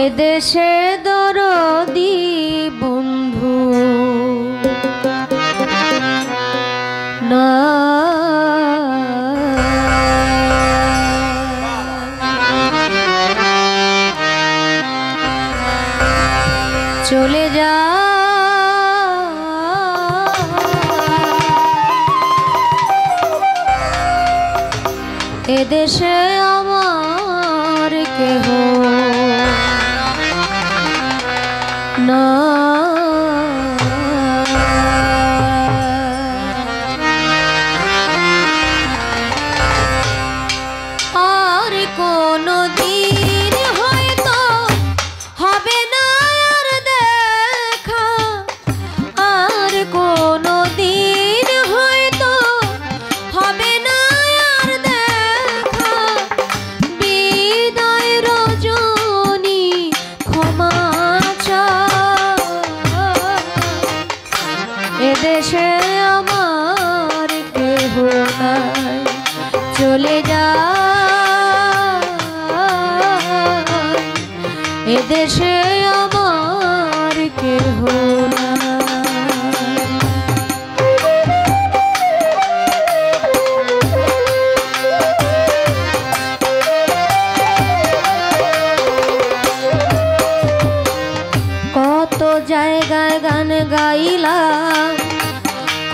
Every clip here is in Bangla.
এদেশে দরদি বন্ধু না চলে যা এদেশে আমার কেহ না আর কোনো দিন হয়তো হবে না আর দেখা আর কোনো দিন হয়তো হবে না আর দেখা বিদায় রজনী ক্ষমা এদেশে আমার কেহ নাই চলে যা এদেশে আমার কেহ কত জায়গায় গান গাইলাম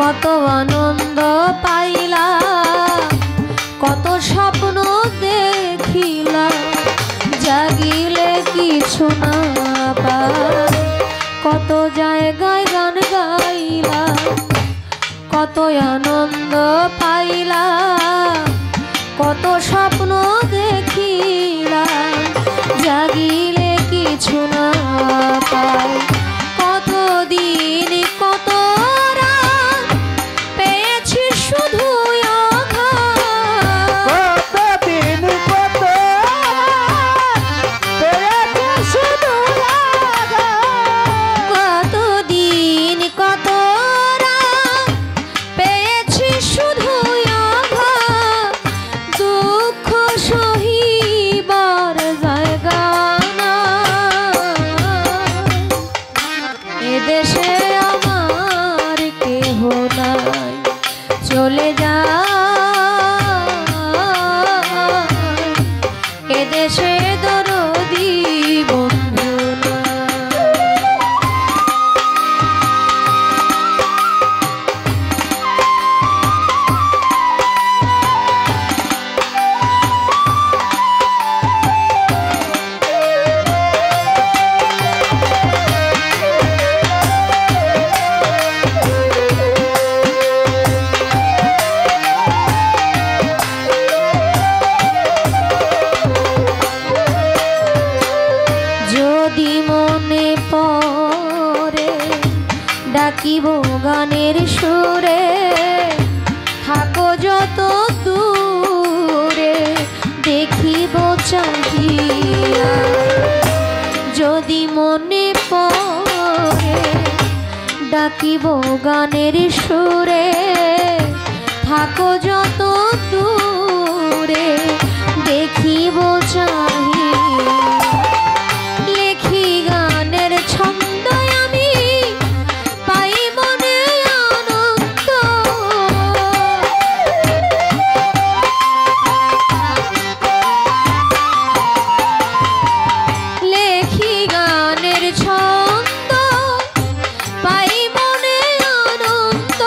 কত আনন্দ পাইলাম কত স্বপ্ন দেখিলাম জাগিলে কিছু না পাই কত জায়গায় গান গাইলাম কত আনন্দ পাইলাম কত স্বপ্ন দেখিলাম জাগিলে কিছু না পাই কতদিন কত রাত পেয়েছি শুধু কতদিন কত পেয়েছি শুধু কতদিন কত রাত পেয়েছি শুধু দুঃখ সহিবার জায়গা না এদেশে আমার কেহ নাই চলে যা এদেশে দরদি বন্ধু না যদি মনে পড়ে ডাকিব গানের সুরে থাকো যত দূরে দেখিব চাহিয়া যদি মনে পড়ে ডাকিব গানের সুরে থাকো যত দূরে দেখিব চাহিয়া লেখি গানের ছন্দ আমি পাই মনে আনন্দ লেখি গানের ছন্দ পাই মনে আনন্দ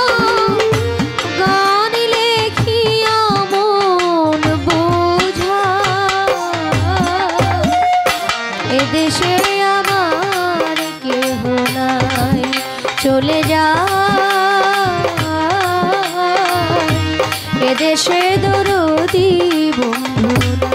গান লেখি মন বোঝা এদেশে আমার কেহ নাই চলে যা এদেশে দরদি বন্ধু না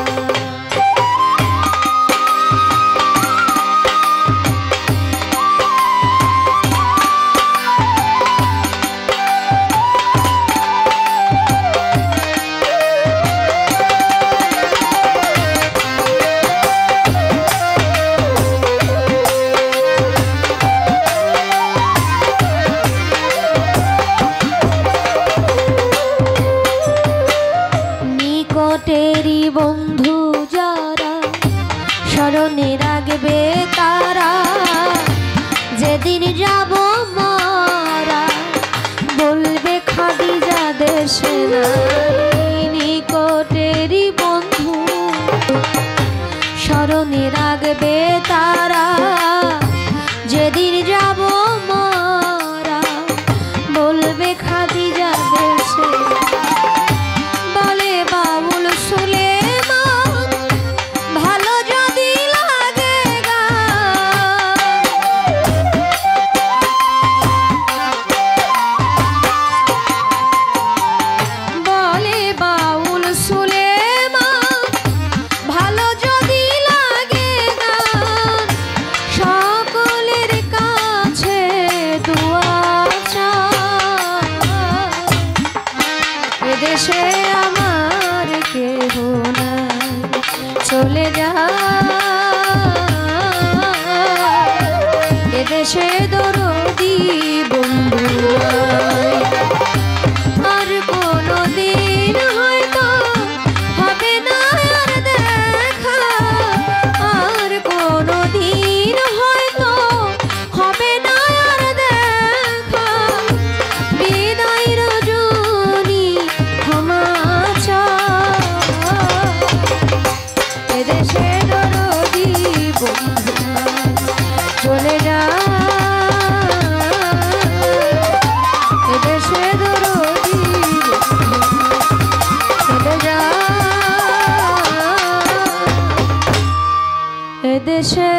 তেরি নাই নিকটেরই বন্ধু, স্মরণে রাখবে তারা যেদিন যাব মারা। বলবে খাদিজা দেশে, বলে বাউল সুলেমান ভালো যদি লাগে গান। বলে বাউল সুলেমান ভালো যদি লাগে গান, সকলের কাছে দুয়া চাই। এদেশে আমার কেহ নাই, চলে যা এদেশে দরদি বন্ধু নাই। আর কোনো দিন হয়তো হবে না আর দেখা, আর কোনো দিন হয়তো হবে না আর দেখা। বিদায় রজনী ক্ষমা চাই, এদেশে দরদি বন্ধু নাই, চলে যা এদেশে দরদি চলে যা এদেশে